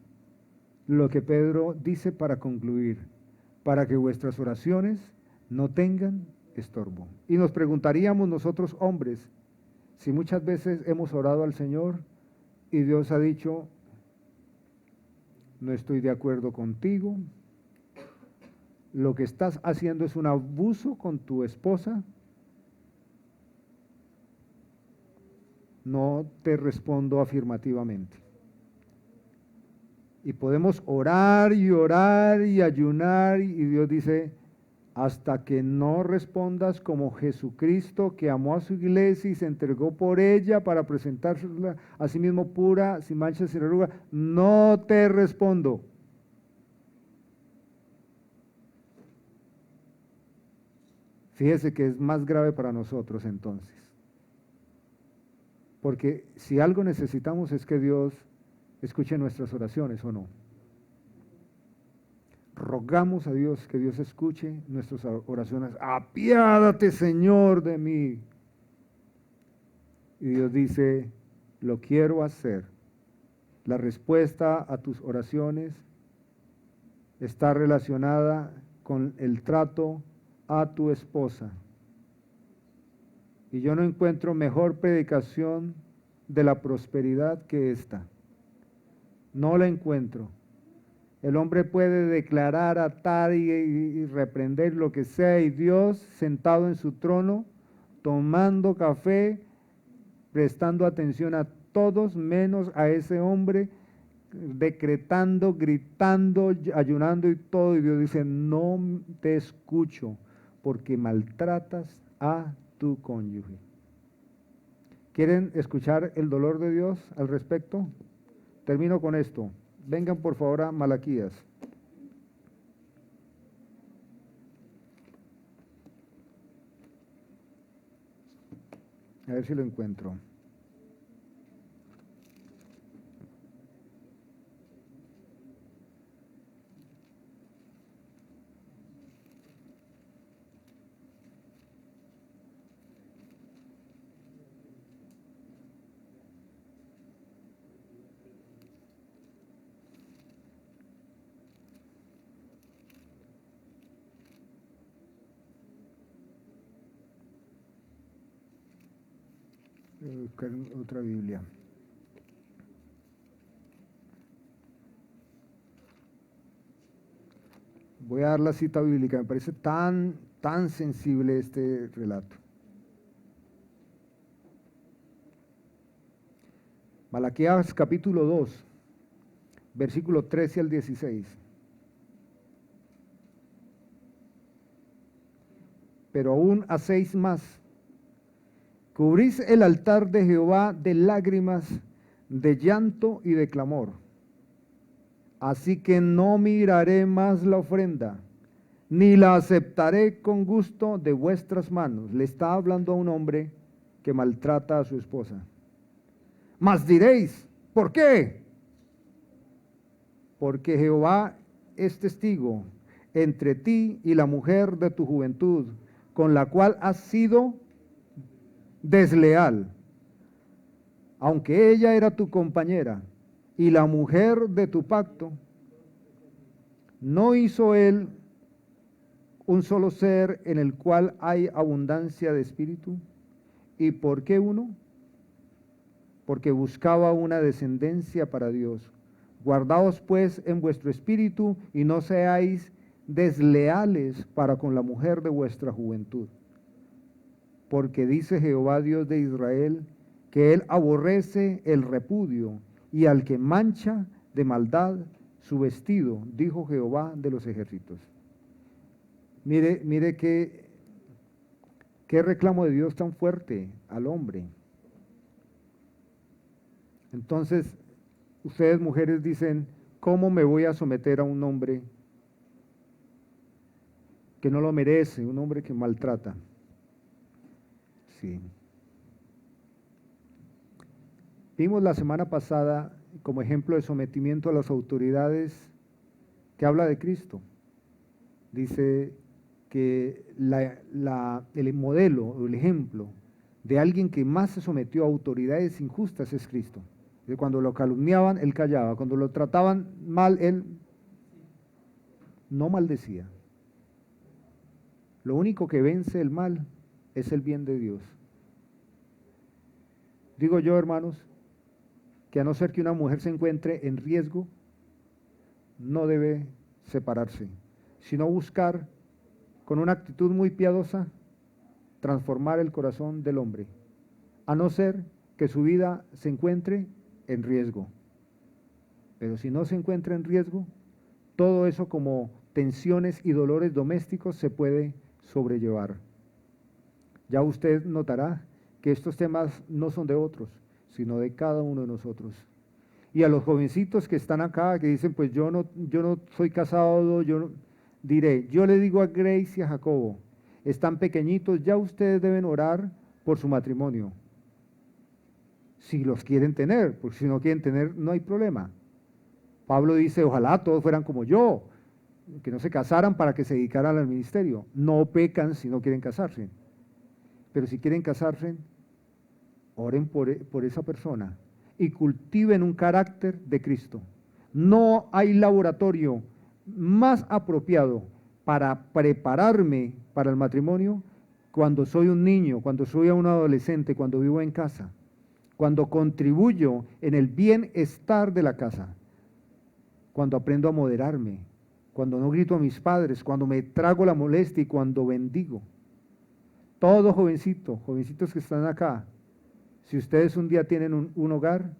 lo que Pedro dice para concluir, para que vuestras oraciones no tengan estorbo. Y nos preguntaríamos nosotros hombres, si muchas veces hemos orado al Señor y Dios ha dicho, no estoy de acuerdo contigo, lo que estás haciendo es un abuso con tu esposa, no te respondo afirmativamente. Y podemos orar y ayunar y Dios dice, hasta que no respondas como Jesucristo que amó a su iglesia y se entregó por ella para presentársela a sí mismo pura, sin mancha, sin arruga, no te respondo. Fíjese que es más grave para nosotros entonces. Porque si algo necesitamos es que Dios escuche nuestras oraciones o no. rogamos a Dios que Dios escuche nuestras oraciones. Apiádate, Señor, de mí. Y Dios dice, lo quiero hacer. La respuesta a tus oraciones está relacionada con el trato a tu esposa. Y yo no encuentro mejor predicación de la prosperidad que esta. No la encuentro. El hombre puede declarar, atar y reprender lo que sea, y Dios sentado en su trono, tomando café, prestando atención a todos menos a ese hombre, decretando, gritando, ayunando y todo, y Dios dice, no te escucho porque maltratas a tu cónyuge. ¿Quieren escuchar el dolor de Dios al respecto? Termino con esto. Vengan por favor a Malaquías. A ver si lo encuentro. Voy a buscar otra Biblia. Voy a dar la cita bíblica, me parece tan sensible este relato. Malaquías capítulo 2, versículo 13 al 16. Pero aún hacéis más. Cubrís el altar de Jehová de lágrimas, de llanto y de clamor. Así que no miraré más la ofrenda, ni la aceptaré con gusto de vuestras manos. Le está hablando a un hombre que maltrata a su esposa. Mas diréis, ¿por qué? Porque Jehová es testigo entre ti y la mujer de tu juventud, con la cual has sido desleal, aunque ella era tu compañera y la mujer de tu pacto. ¿No hizo él un solo ser en el cual hay abundancia de espíritu? ¿Y por qué uno? Porque buscaba una descendencia para Dios. Guardaos pues en vuestro espíritu y no seáis desleales para con la mujer de vuestra juventud. Porque dice Jehová Dios de Israel, que él aborrece el repudio y al que mancha de maldad su vestido, dijo Jehová de los ejércitos. Mire qué reclamo de Dios tan fuerte al hombre. Entonces, ustedes mujeres dicen, ¿cómo me voy a someter a un hombre que no lo merece, un hombre que maltrata? Sí. Vimos la semana pasada como ejemplo de sometimiento a las autoridades que habla de Cristo. Dice que el modelo o el ejemplo de alguien que más se sometió a autoridades injustas es Cristo. Cuando lo calumniaban, él callaba. Cuando lo trataban mal, él no maldecía. Lo único que vence el mal es el bien de Dios. Digo yo, hermanos, que a no ser que una mujer se encuentre en riesgo, no debe separarse, sino buscar con una actitud muy piadosa transformar el corazón del hombre, a no ser que su vida se encuentre en riesgo. Pero si no se encuentra en riesgo, todo eso como tensiones y dolores domésticos se puede sobrellevar. Ya usted notará que estos temas no son de otros, sino de cada uno de nosotros. Y a los jovencitos que están acá, que dicen, pues yo no soy casado, diré, yo le digo a Grace y a Jacobo, están pequeñitos, ya ustedes deben orar por su matrimonio. Si los quieren tener, porque si no quieren tener, no hay problema. Pablo dice, ojalá todos fueran como yo. que no se casaran para que se dedicaran al ministerio. No pecan si no quieren casarse. Pero si quieren casarse, oren por esa persona y cultiven un carácter de Cristo. No hay laboratorio más apropiado para prepararme para el matrimonio cuando soy un niño, cuando soy un adolescente, cuando vivo en casa, cuando contribuyo en el bienestar de la casa, cuando aprendo a moderarme, cuando no grito a mis padres, cuando me trago la molestia y cuando bendigo. Todo jovencito, jovencitos que están acá, si ustedes un día tienen un hogar,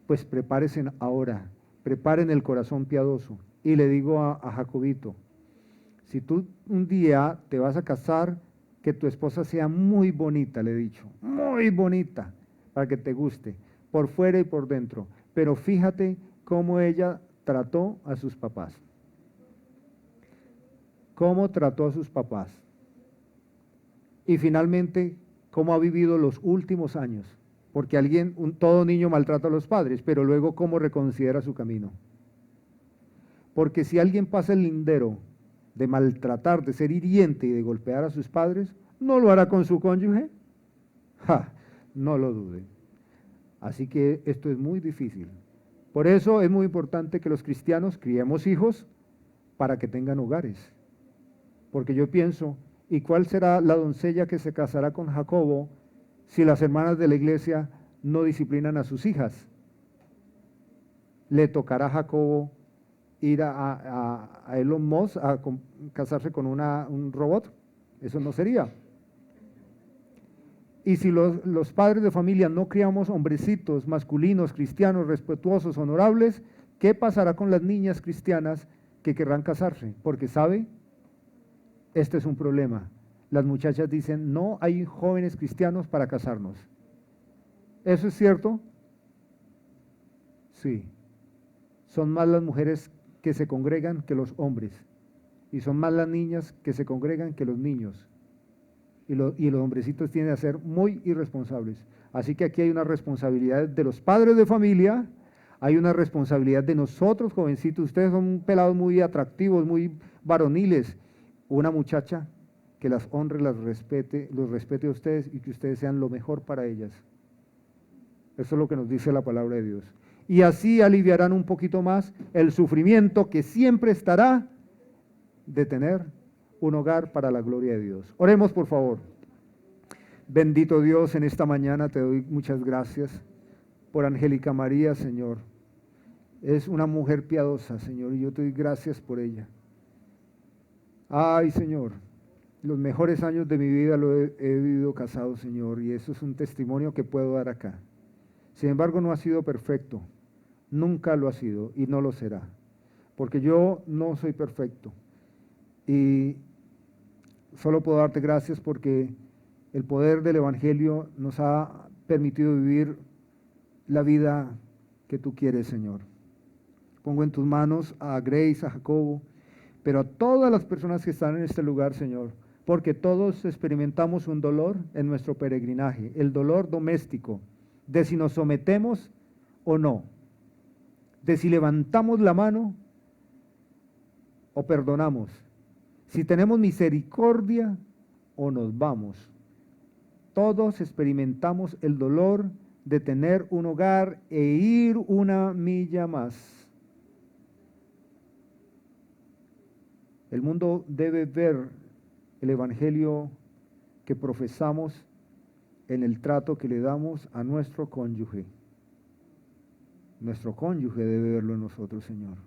pues prepárense ahora, preparen el corazón piadoso. Y le digo a Jacobito, si tú un día te vas a casar, que tu esposa sea muy bonita, le he dicho, muy bonita, para que te guste, por fuera y por dentro. Pero fíjate cómo ella trató a sus papás. Cómo trató a sus papás. Y finalmente, cómo ha vivido los últimos años. Porque todo niño maltrata a los padres, pero luego cómo reconsidera su camino. Porque si alguien pasa el lindero de maltratar, de ser hiriente y de golpear a sus padres, ¿no lo hará con su cónyuge? No lo duden. Así que esto es muy difícil. Por eso es muy importante que los cristianos criemos hijos para que tengan hogares. Porque yo pienso, ¿y cuál será la doncella que se casará con Jacobo si las hermanas de la iglesia no disciplinan a sus hijas? ¿Le tocará a Jacobo ir a Elon Musk a casarse con un robot? Eso no sería. Y si los padres de familia no criamos hombrecitos masculinos, cristianos, respetuosos, honorables, ¿qué pasará con las niñas cristianas que querrán casarse? Porque ¿sabe? Este es un problema. Las muchachas dicen, no hay jóvenes cristianos para casarnos. ¿Eso es cierto? Sí. Son más las mujeres que se congregan que los hombres. Y son más las niñas que se congregan que los niños. Y los hombrecitos tienden a ser muy irresponsables. Así que aquí hay una responsabilidad de los padres de familia, hay una responsabilidad de nosotros, jovencitos. Ustedes son pelados muy atractivos, muy varoniles. Una muchacha que las honre, los respete a ustedes y que ustedes sean lo mejor para ellas. Eso es lo que nos dice la palabra de Dios. Y así aliviarán un poquito más el sufrimiento que siempre estará de tener un hogar para la gloria de Dios. Oremos, por favor. Bendito Dios, en esta mañana te doy muchas gracias por Angélica María, Señor. Es una mujer piadosa, Señor, y yo te doy gracias por ella. Ay, Señor, los mejores años de mi vida lo he vivido casado, Señor, y eso es un testimonio que puedo dar acá. Sin embargo, no ha sido perfecto, nunca lo ha sido y no lo será, porque yo no soy perfecto. Y solo puedo darte gracias porque el poder del Evangelio nos ha permitido vivir la vida que tú quieres, Señor. Pongo en tus manos a Grace, a Jacobo, pero a todas las personas que están en este lugar, Señor, porque todos experimentamos un dolor en nuestro peregrinaje, el dolor doméstico, de si nos sometemos o no, de si levantamos la mano o perdonamos, si tenemos misericordia o nos vamos. Todos experimentamos el dolor de tener un hogar e ir una milla más. El mundo debe ver el evangelio que profesamos en el trato que le damos a nuestro cónyuge. Nuestro cónyuge debe verlo en nosotros, Señor.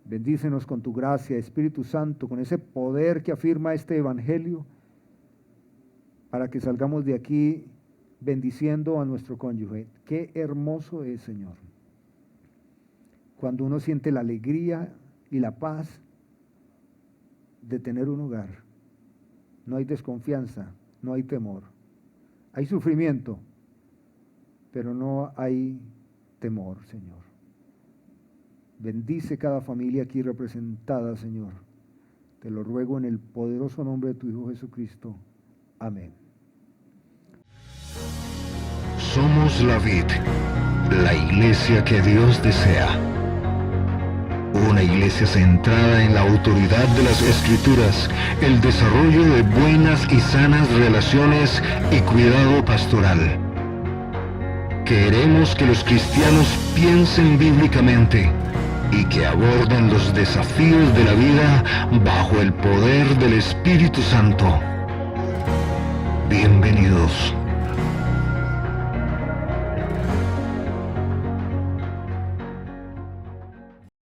Bendícenos con tu gracia, Espíritu Santo, con ese poder que afirma este evangelio, para que salgamos de aquí bendiciendo a nuestro cónyuge. Qué hermoso es, Señor, cuando uno siente la alegría y la paz de tener un hogar. No hay desconfianza, no hay temor. Hay sufrimiento, pero no hay temor, Señor. Bendice cada familia aquí representada, Señor. Te lo ruego en el poderoso nombre de tu Hijo Jesucristo. Amén. Somos la vid, la iglesia que Dios desea. Una iglesia centrada en la autoridad de las Escrituras, el desarrollo de buenas y sanas relaciones y cuidado pastoral. Queremos que los cristianos piensen bíblicamente y que aborden los desafíos de la vida bajo el poder del Espíritu Santo. Bienvenidos.